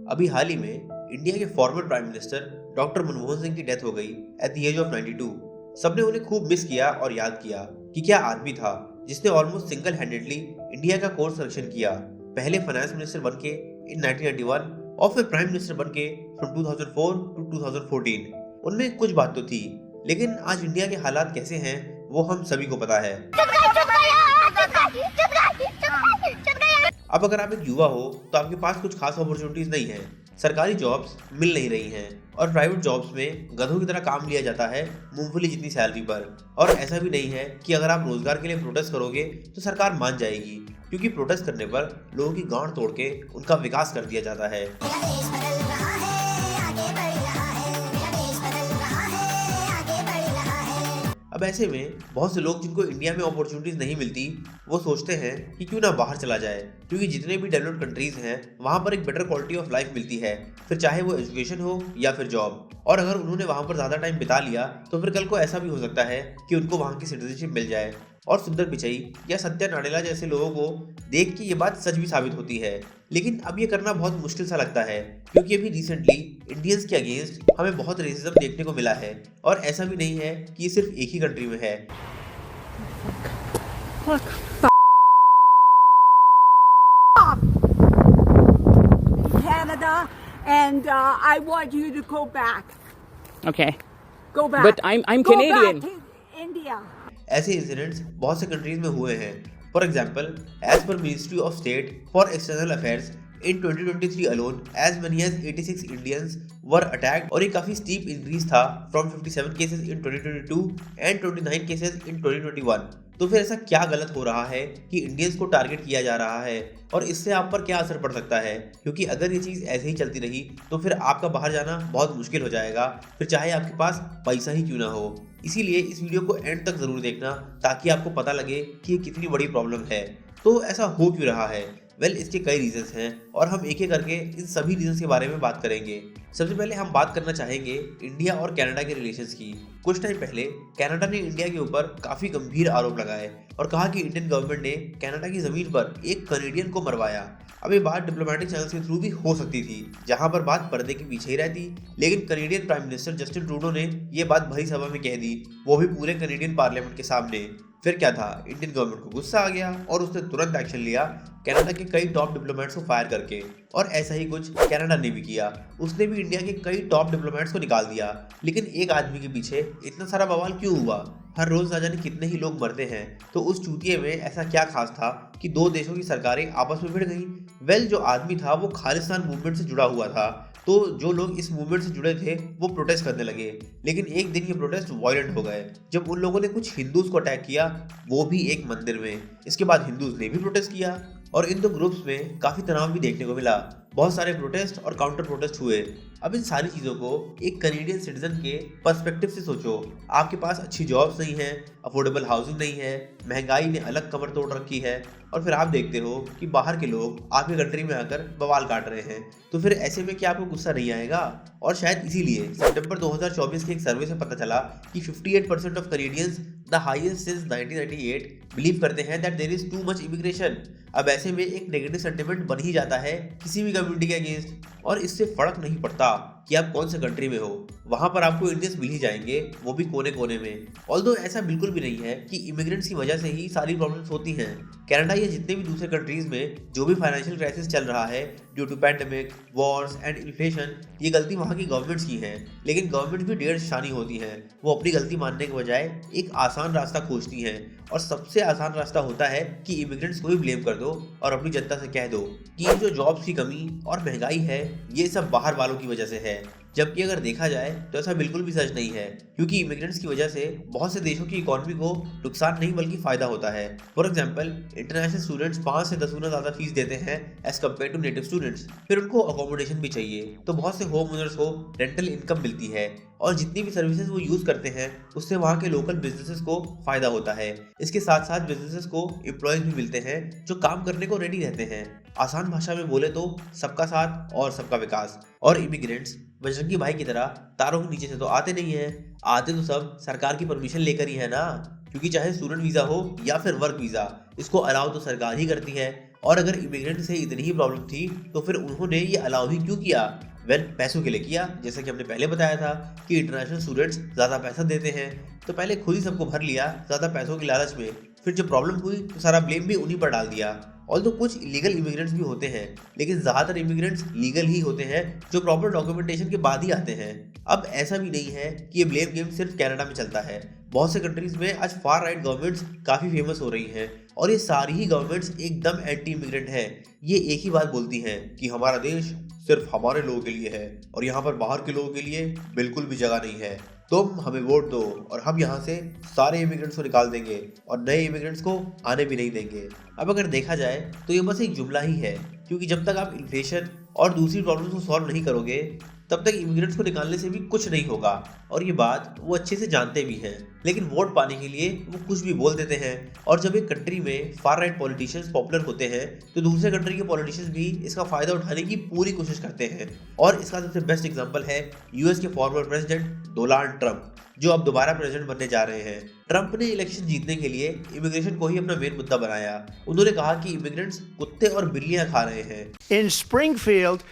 अभी हाल ही में इंडिया के former prime minister doctor Manmohan Singh की डेथ हो गई एट द एज ऑफ 92। सबने उन्हें खूब मिस किया और याद किया कि क्या आदमी था जिसने ऑलमोस्ट सिंगल हैंडेडली इंडिया का कोर्स करेक्शन किया। पहले फाइनेंस मिनिस्टर बन के इन 1991 और फिर प्राइम मिनिस्टर बन के फ्रॉम 2004 टू 2014। उनमें कुछ बात तो थी, लेकिन आज इंडिया के हालात कैसे हैं वो हम सभी को पता है। अब अगर आप एक युवा हो तो आपके पास कुछ खास अपॉर्चुनिटीज नहीं है, सरकारी जॉब्स मिल नहीं रही हैं और प्राइवेट जॉब्स में गधों की तरह काम लिया जाता है मूंगफली जितनी सैलरी पर। और ऐसा भी नहीं है कि अगर आप रोजगार के लिए प्रोटेस्ट करोगे तो सरकार मान जाएगी, क्योंकि प्रोटेस्ट करने पर लोगों की गांड तोड़ के उनका विकास कर दिया जाता है। अब ऐसे में बहुत से लोग जिनको इंडिया में अपॉर्चुनिटीज नहीं मिलती वो सोचते हैं कि क्यों ना बाहर चला जाए, क्योंकि जितने भी डेवलप्ड कंट्रीज हैं वहाँ पर एक बेटर क्वालिटी ऑफ लाइफ मिलती है, फिर चाहे वो एजुकेशन हो या फिर जॉब। और अगर उन्होंने वहाँ पर ज़्यादा टाइम बिता लिया तो फिर कल को ऐसा भी हो सकता है कि उनको वहाँ की सिटीजनशिप मिल जाए। और सुंदर पिचई या सत्या नाडेला जैसे लोगों को देख के ये बात सच भी साबित होती है, लेकिन अब ये करना बहुत मुश्किल सा लगता है, क्योंकि अभी रिसेंटली इंडियंस के अगेंस्ट हमें बहुत रेसिज्म देखने को मिला है। और ऐसा भी नहीं है कि ये सिर्फ एक ही कंट्री में है। Canada, and I want you to go back. Okay. Go back. But I'm Go Canadian. back to India. ऐसे इंसिडेंट्स बहुत से कंट्रीज में हुए हैं। For example, as per ministry of state for external affairs in 2023 alone as many as 86 Indians were attacked, और ये काफी steep increase था from 57 cases in 2022 and 29 cases in 2021। तो फिर ऐसा क्या गलत हो रहा है कि इंडियंस को टारगेट किया जा रहा है, और इससे आप पर क्या असर पड़ सकता है? क्योंकि अगर ये चीज़ ऐसे ही चलती रही तो फिर आपका बाहर जाना बहुत मुश्किल हो जाएगा, फिर चाहे आपके पास पैसा ही क्यों ना हो। इसीलिए इस वीडियो को एंड तक जरूर देखना ताकि आपको पता लगे कि ये कितनी बड़ी प्रॉब्लम है। तो ऐसा हो क्यों रहा है? इसके कई रीजंस हैं और हम एक एक करके इन सभी रीजंस के बारे में बात करेंगे। सबसे पहले हम बात करना चाहेंगे इंडिया और कनाडा के रिलेशंस की। कुछ टाइम पहले कनाडा ने इंडिया के ऊपर काफी गंभीर आरोप लगाए और कहा कि इंडियन गवर्नमेंट ने कनाडा की जमीन पर एक कनेडियन को मरवाया। अब ये बात डिप्लोमेटिक चैनल्स के थ्रू भी हो सकती थी, जहां पर बात पर्दे के पीछे ही रहती, लेकिन Canadian prime minister Justin Trudeau ने ये बात भरी सभा में कह दी, वो भी पूरे कनेडियन पार्लियामेंट के सामने। फिर क्या था, इंडियन गवर्नमेंट को गुस्सा आ गया और उसने तुरंत एक्शन लिया कनाडा के कई टॉप डिप्लोमेट्स को फायर करके। और ऐसा ही कुछ कनाडा ने भी किया, उसने भी इंडिया के कई टॉप डिप्लोमेट्स को निकाल दिया। लेकिन एक आदमी के पीछे इतना सारा बवाल क्यों हुआ? हर रोज ना जाने कितने ही लोग मरते हैं, तो उस चूतिए में ऐसा क्या खास था कि दो देशों की सरकारें आपस में भिड़ गई? जो आदमी था वो खालिस्तान मूवमेंट से जुड़ा हुआ था, तो जो लोग इस मूवमेंट से जुड़े थे वो प्रोटेस्ट करने लगे। लेकिन एक दिन ये प्रोटेस्ट वायलेंट हो गए जब उन लोगों ने कुछ हिंदूज को अटैक किया, वो भी एक मंदिर में। इसके बाद हिंदूज ने भी प्रोटेस्ट किया और इन दो ग्रुप्स में काफी तनाव भी देखने को मिला। बहुत सारे प्रोटेस्ट और काउंटर प्रोटेस्ट हुए। अब इन सारी चीज़ों को एक कैनेडियन सिटीजन के पर्सपेक्टिव से सोचो। आपके पास अच्छी जॉब्स नहीं है, अफोर्डेबल हाउसिंग नहीं है, महंगाई ने अलग कमर तोड़ रखी है, और फिर आप देखते हो कि बाहर के लोग आपके कंट्री में आकर बवाल काट रहे हैं। तो फिर ऐसे में क्या आपको गुस्सा नहीं आएगा? और शायद इसीलिए सितंबर 2024 के एक सर्वे से पता चला कि 58% of Canadians, the highest since 1998, believe करते हैं that there is too much immigration. अब ऐसे में एक नेगेटिव सेंटिमेंट बन ही जाता है किसी भी कम्युनिटी के अगेंस्ट, और इससे फर्क नहीं पड़ता कि आप कौन से कंट्री में हो, वहां पर आपको इंडियंस मिल ही जाएंगे, वो भी कोने कोने में। ऑल्दो ऐसा बिल्कुल भी नहीं है कि इमिग्रेंट्स की वजह से ही सारी प्रॉब्लम्स होती हैं। कनाडा या जितने भी दूसरे कंट्रीज में जो भी फाइनेंशियल क्राइसिस चल रहा है due to pandemic, wars and inflation, ये गलती वहाँ की गवर्नमेंट्स की है। लेकिन गवर्नमेंट भी डेढ़ शानी होती है, वो अपनी गलती मानने के बजाय एक आसान रास्ता खोजती हैं, और सबसे आसान रास्ता होता है कि इमिग्रेंट्स को भी ब्लेम कर दो और अपनी जनता से कह दो कि ये जो जॉब्स की कमी और महंगाई है ये सब बाहर वालों की वजह से है। जबकि अगर देखा जाए तो ऐसा बिल्कुल भी सच नहीं है, क्योंकि इमिग्रेंट्स की वजह से बहुत से देशों की इकोनॉमी को नुकसान नहीं बल्कि फायदा होता है। फॉर एग्जांपल, इंटरनेशनल स्टूडेंट्स 5 से 10 गुना ज्यादा फीस देते हैं as compared to native students. फिर उनको अकोमोडेशन भी चाहिए, तो बहुत से होम ओनर्स को रेंटल इनकम मिलती है, और जितनी भी सर्विसेज वो यूज करते हैं उससे वहाँ के लोकल बिजनेसेस को फायदा होता है। इसके साथ साथ बिजनेसेस को एम्प्लॉयज भी मिलते हैं जो काम करने को रेडी रहते हैं। आसान भाषा में बोले तो सबका साथ और सबका विकास। और इमिग्रेंट्स बजरंगी भाई की तरह तारों के नीचे से तो आते नहीं है, आते तो सब सरकार की परमिशन लेकर ही है ना, क्योंकि चाहे स्टूडेंट वीजा हो या फिर वर्क वीजा, इसको अलाउ तो सरकार ही करती है। और अगर इमिग्रेंट से इतनी ही प्रॉब्लम थी तो फिर उन्होंने ये अलाउ ही क्यों किया? पैसों के लिए किया। जैसा कि हमने पहले बताया था कि इंटरनेशनल स्टूडेंट्स ज़्यादा पैसा देते हैं, तो पहले खुद ही सबको भर लिया ज़्यादा पैसों की लालच में। फिर जब प्रॉब्लम हुई तो सारा ब्लेम भी उन्हीं पर डाल दिया। ऑल्दो कुछ इलीगल इमिग्रेंट्स भी होते हैं, लेकिन ज़्यादातर इमिग्रेंट्स लीगल ही होते हैं जो प्रॉपर डॉक्यूमेंटेशन के बाद ही आते हैं। अब ऐसा भी नहीं है कि ये ब्लेम गेम सिर्फ कनाडा में चलता है। बहुत से कंट्रीज में आज फार राइट गवर्नमेंट्स काफ़ी फेमस हो रही हैं और ये सारी ही गवर्नमेंट्स एकदम एंटी इमिग्रेंट हैं। ये एक ही बात बोलती हैं कि हमारा देश सिर्फ हमारे लोगों के लिए है और यहाँ पर बाहर के लोगों के लिए बिल्कुल भी जगह नहीं है। तुम हमें वोट दो और हम यहाँ से सारे इमिग्रेंट्स को निकाल देंगे और नए इमिग्रेंट्स को आने भी नहीं देंगे। अब अगर देखा जाए तो ये बस एक जुमला ही है, क्योंकि जब तक आप इन्फ्लेशन और दूसरी प्रॉब्लम्स को सॉल्व नहीं करोगे तब तक इमिग्रेंट्स को निकालने से भी कुछ नहीं होगा। और ये बात वो अच्छे से जानते भी हैं, लेकिन वोट पाने के लिए वो कुछ भी बोल देते हैं। और जब एक कंट्री में फार राइट पॉलिटिशियंस पॉपुलर होते हैं तो दूसरे कंट्री के पॉलिटिशियंस भी इसका फायदा उठाने की पूरी कोशिश करते हैं। और इसका सबसे बेस्ट एग्जांपल है यूएस के फॉर्मर प्रेसिडेंट डोनाल्ड ट्रंप, जो अब दोबारा प्रेसिडेंट बनने जा रहे हैं। ट्रंप ने इलेक्शन जीतने के लिए इमिग्रेशन को ही अपना मेन मुद्दा बनाया। उन्होंने कहा कि इमिग्रेंट्स कुत्ते और बिल्लियां खा रहे हैं। In Springfield,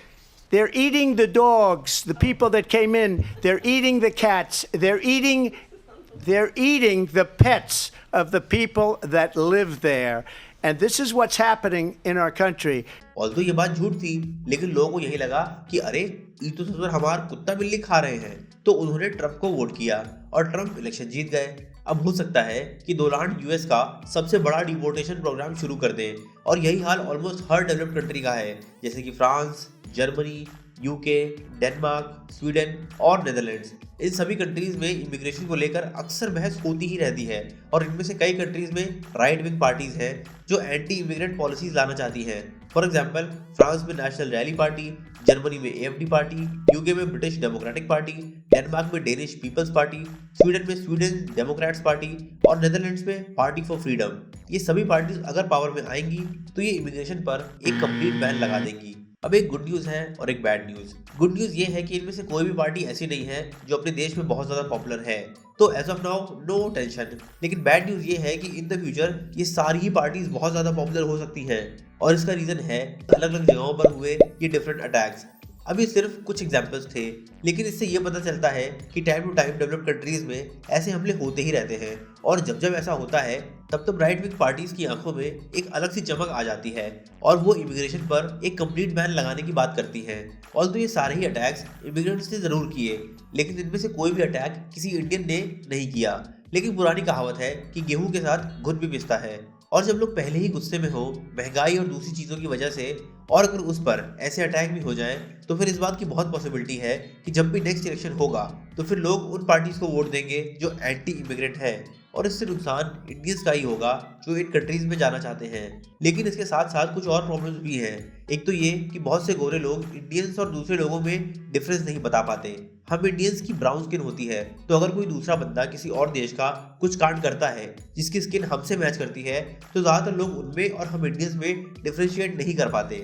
they're eating the dogs, the people that came in. They're eating the cats. They're eating the pets of the people that live there. And this is what's happening in our country. Although ये बात झूठ थी, लेकिन लोगों को यही लगा कि अरे ये तो सब हमारे कुत्ता बिल्ली खा रहे हैं, तो उन्होंने ट्रंप को वोट किया और ट्रंप इलेक्शन जीत गए। अब हो सकता है कि डोनाल्ड यूएस का सबसे बड़ा डिपोर्टेशन प्रोग्राम शुरू कर दें, और यही हाल ऑलमोस्ट हर डेवलप्ड कंट्री का है, जैसे कि France, Germany, UK, Denmark, Sweden और नेदरलैंड्स। इन सभी कंट्रीज में इमिग्रेशन को लेकर अक्सर बहस होती ही रहती है और इनमें से कई कंट्रीज में राइट विंग पार्टीज हैं जो एंटी इमिग्रेंट पॉलिसीज लाना चाहती हैं। फॉर एग्जांपल, फ्रांस में नेशनल रैली पार्टी, जर्मनी में एएफडी पार्टी, यूके में ब्रिटिश डेमोक्रेटिक पार्टी, डेनमार्क में डेनिश पीपल्स पार्टी, स्वीडन में स्वीडन डेमोक्रेट्स पार्टी और नेदरलैंड्स में पार्टी फॉर फ्रीडम। ये सभी पार्टीज अगर पावर में आएंगी तो ये इमिग्रेशन पर एक कंप्लीट बैन लगा देंगी। अब एक गुड न्यूज़ है और एक बैड न्यूज़। गुड न्यूज़ ये है कि इनमें से कोई भी पार्टी ऐसी नहीं है जो अपने देश में बहुत ज़्यादा पॉपुलर है, तो as of now no tension. लेकिन बैड न्यूज़ ये है कि इन द फ्यूचर ये सारी ही पार्टीज बहुत ज़्यादा पॉपुलर हो सकती हैं, और इसका रीज़न है अलग अलग जगहों पर हुए ये डिफरेंट अटैक्स। अभी सिर्फ कुछ एग्जाम्पल्स थे, लेकिन इससे ये पता चलता है कि time to time developed countries में ऐसे हमले होते ही रहते हैं, और जब जब ऐसा होता है तब राइट विंग पार्टीज की आंखों में एक अलग सी चमक आ जाती है और वो इमिग्रेशन पर एक कंप्लीट बैन लगाने की बात करती हैं। ऑल्दो ये सारे ही अटैक्स इमिग्रेंट्स ने जरूर किए, लेकिन इनमें से कोई भी अटैक किसी इंडियन ने नहीं किया। लेकिन पुरानी कहावत है कि गेहूं के साथ गुड़ भी पिसता है, और जब लोग पहले ही गुस्से में हो महंगाई और दूसरी चीज़ों की वजह से, और अगर उस पर ऐसे अटैक भी हो जाए, तो फिर इस बात की बहुत पॉसिबिलिटी है कि जब भी नेक्स्ट इलेक्शन होगा तो फिर लोग उन पार्टीज को वोट देंगे जो एंटी इमिग्रेंट है, और इससे नुकसान इंडियंस का ही होगा जो इन कंट्रीज में जाना चाहते हैं। लेकिन इसके साथ साथ कुछ और प्रॉब्लम्स भी हैं। एक तो ये कि बहुत से गोरे लोग इंडियंस और दूसरे लोगों में डिफरेंस नहीं बता पाते। हम इंडियंस की ब्राउन स्किन होती है, तो अगर कोई दूसरा बंदा किसी और देश का कुछ कांड करता है जिसकी स्किन हमसे मैच करती है, तो ज़्यादातर लोग उनमें और हम इंडियंस में डिफ्रेंशिएट नहीं कर पाते।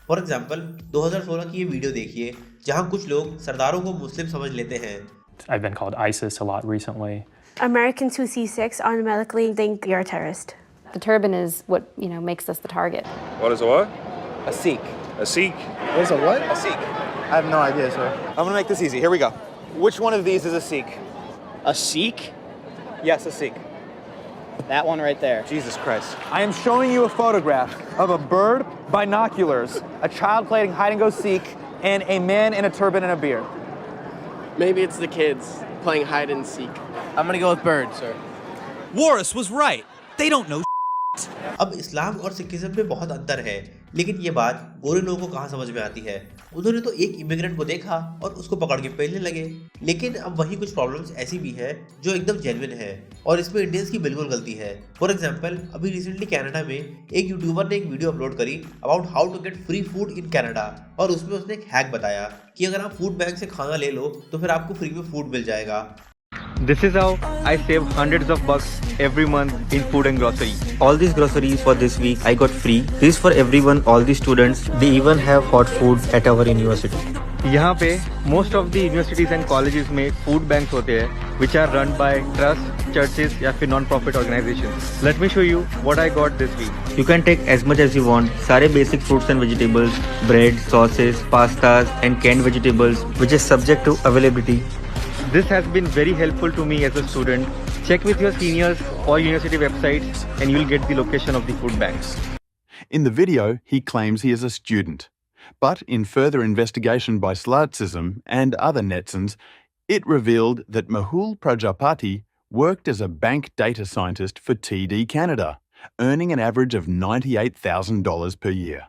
फॉर एग्जाम्पल, 2016 की ये वीडियो देखिए जहाँ कुछ लोग सरदारों को मुस्लिम समझ लेते हैं। I've been called ISIS a lot recently. Americans who see Sikhs automatically think you're a terrorist. The turban is what, makes us the target. What is a what? A Sikh. A Sikh. What is a what? A Sikh. I have no idea, sir. I'm gonna make this easy. Here we go. Which one of these is a Sikh? A Sikh? Yes, a Sikh. That one right there. Jesus Christ. I am showing you a photograph of a bird, binoculars, a child playing hide and go seek, and a man in a turban and a beard. Maybe it's the kids playing hide and seek. I'm gonna go with bird, sir. Walrus was right. They don't know. अब इस्लाम और Sikhism में बहुत अंतर है, लेकिन ये बात गोरे लोगों को कहाँ समझ में आती है। उन्होंने तो एक इमिग्रेंट को देखा और उसको पकड़ के पेलने लगे। लेकिन अब वही कुछ प्रॉब्लम्स ऐसी भी है जो एकदम जेन्युइन है, और इसमें इंडियंस की बिल्कुल गलती है। फॉर एग्जांपल, अभी रिसेंटली कनाडा में एक यूट्यूबर ने एक वीडियो अपलोड करी about how to get free food in Canada, और उसमें उसने एक हैक बताया कि अगर आप फूड बैंक से खाना ले लो तो फिर आपको फ्री में फूड मिल जाएगा। This is how I save hundreds of bucks every month in food and grocery. All these groceries for this week I got free. This is for everyone, all the students. They even have hot food at our university. यहाँ पे most of the universities and colleges में food banks होते हैं, which are run by trust, churches या फिर non-profit organizations. Let me show you what I got this week. You can take as much as you want. सारे basic fruits and vegetables, bread, sauces, pastas and canned vegetables which is subject to availability. This has been very helpful to me as a student. Check with your seniors or university websites and you will get the location of the food banks. In the video, he claims he is a student. But in further investigation by Slartsism and other netizens, it revealed that Mehul Prajapati worked as a bank data scientist for TD Canada, earning an average of $98,000 per year.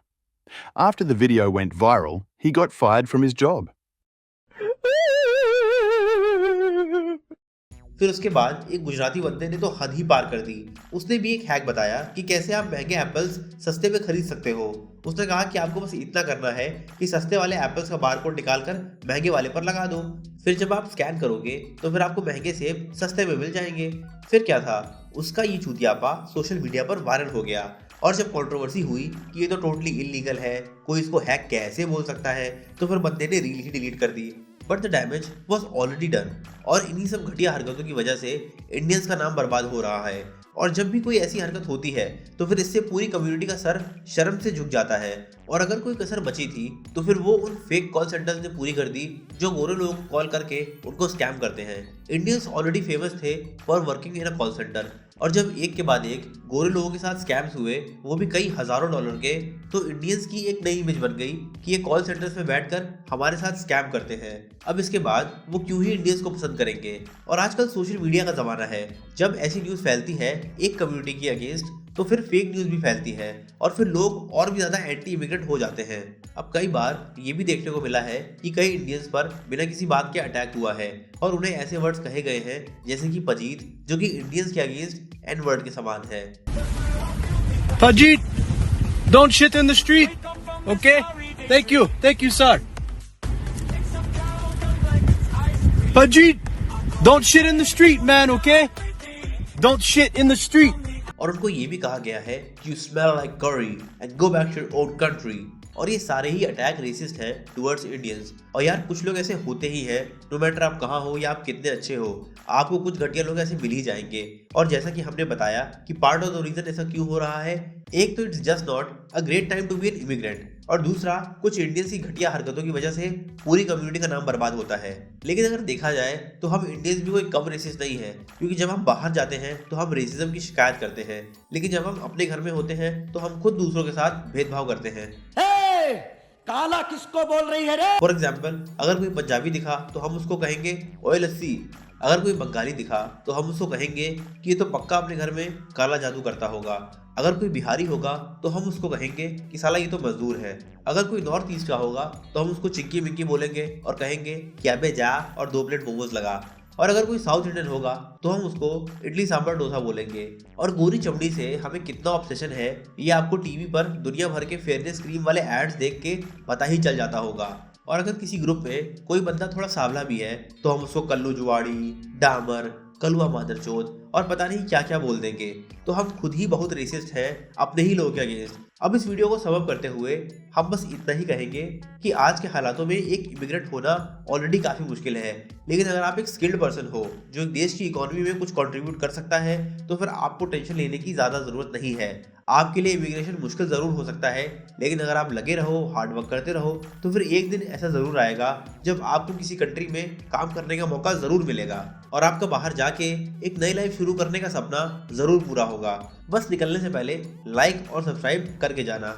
After the video went viral, he got fired from his job. फिर उसके बाद एक गुजराती बंदे ने तो हद ही पार कर दी। उसने भी एक हैक बताया कि कैसे आप महंगे एप्पल्स सस्ते में खरीद सकते हो। उसने कहा कि आपको बस इतना करना है कि सस्ते वाले एप्पल्स का बारकोड निकालकर महंगे वाले पर लगा दो, फिर जब आप स्कैन करोगे तो फिर आपको महंगे सेब सस्ते में मिल जाएंगे। फिर क्या था, उसका ये चूतियापा सोशल मीडिया पर वायरल हो गया और जब कंट्रोवर्सी हुई कि ये तो टोटली इलीगल है, कोई इसको हैक कैसे बोल सकता है, तो फिर बंदे ने रील ही डिलीट कर दी। But the damage was already done और इन्हीं सब घटिया हरकतों की वजह से इंडियंस का नाम बर्बाद हो रहा है। और जब भी कोई ऐसी हरकत होती है तो फिर इससे पूरी कम्युनिटी का सर शर्म से झुक जाता है और अगर कोई कसर बची थी तो फिर वो उन फेक कॉल सेंटर्स ने पूरी कर दी जो गोरे लोगों को कॉल करके उनको स्कैम करते हैं। इंडियंस ऑलरेडी फेमस थे for working in a call centre और जब एक के बाद एक गोरे लोगों के साथ स्कैम्स हुए, वो भी कई हजारों डॉलर के, तो इंडियंस की एक नई इमेज बन गई कि ये कॉल सेंटर्स में बैठकर हमारे साथ स्कैम करते हैं। अब इसके बाद वो क्यों ही इंडियंस को पसंद करेंगे। और आजकल सोशल मीडिया का जमाना है, जब ऐसी न्यूज़ फैलती है एक कम्युनिटी के अगेंस्ट तो फिर फेक न्यूज़ भी फैलती है और फिर लोग और भी ज़्यादा एंटी इमिग्रेंट हो जाते हैं। अब कई बार ये भी देखने को मिला है कि कई इंडियंस पर बिना किसी बात के अटैक हुआ है और उन्हें ऐसे वर्ड्स कहे गए हैं जैसे कि पजीत, जो कि इंडियंस के अगेंस्ट एन वर्ड के समान है। Pajit, don't shit in the street, okay? Thank you, sir. Pajit, don't shit in the street, man, okay? Don't shit in the street. और उनको ये भी कहा गया है कि you smell like curry and go back to your own country। और ये सारे ही अटैक रेसिस्ट है टुवर्ड्स इंडियंस। और यार कुछ लोग ऐसे होते ही हैं, नो मैटर आप कहाँ हो या आप कितने अच्छे हो, आपको कुछ घटिया लोग ऐसे मिल ही जाएंगे। और जैसा कि हमने बताया कि पार्ट ऑफ द रीजन ऐसा क्यों हो रहा है, एक तो it's just not a great time to be an immigrant और दूसरा कुछ इंडियंस की घटिया हरकतों की वजह से पूरी कम्युनिटी का नाम बर्बाद होता है। लेकिन अगर देखा जाए तो हम इंडियंस भी कोई कम रेसिस्ट नहीं है, क्योंकि जब हम बाहर जाते हैं तो हम रेसिज्म की शिकायत करते हैं, लेकिन जब हम अपने घर में होते हैं तो हम खुद दूसरों के साथ भेदभाव करते हैं। काला किसको बोल रही है रे? फॉर एग्जाम्पल, अगर कोई पंजाबी दिखा तो हम उसको कहेंगे ओए लस्सी। अगर कोई बंगाली दिखा तो हम उसको कहेंगे कि ये तो पक्का अपने घर में काला जादू करता होगा। अगर कोई बिहारी होगा तो हम उसको कहेंगे कि साला ये तो मजदूर है। अगर कोई नॉर्थ ईस्ट का होगा तो हम उसको चिक्की मिक्की बोलेंगे और कहेंगे कि अबे जा और 2 प्लेट मोमोज लगा। और अगर कोई साउथ इंडियन होगा तो हम उसको इडली सांभर डोसा बोलेंगे। और गोरी चमड़ी से हमें कितना ऑब्सेशन है ये आपको टीवी पर दुनिया भर के फेयरनेस क्रीम वाले एड्स देख के पता ही चल जाता होगा। और अगर किसी ग्रुप में कोई बंदा थोड़ा सांवला भी है तो हम उसको कल्लू जुआड़ी, डामर, कलुआ मादरचोद और पता नहीं क्या क्या बोल देंगे। तो हम खुद ही बहुत रेसिस्ट हैं अपने ही लोगों के अगेंस्ट। अब इस वीडियो को सबब करते हुए हम बस इतना ही कहेंगे कि आज के हालातों में एक इमिग्रेंट होना ऑलरेडी काफ़ी मुश्किल है, लेकिन अगर आप एक स्किल्ड पर्सन हो जो एक देश की इकोनॉमी में कुछ कंट्रीब्यूट कर सकता है तो फिर आपको टेंशन लेने की ज़्यादा ज़रूरत नहीं है। आपके लिए इमिग्रेशन मुश्किल ज़रूर हो सकता है, लेकिन अगर आप लगे रहो, हार्ड वर्क करते रहो तो फिर एक दिन ऐसा ज़रूर आएगा जब आपको किसी कंट्री में काम करने का मौका ज़रूर मिलेगा और आपका बाहर जाके एक नई लाइफ शुरू करने का सपना ज़रूर पूरा होगा। बस निकलने से पहले लाइक और सब्सक्राइब करके जाना।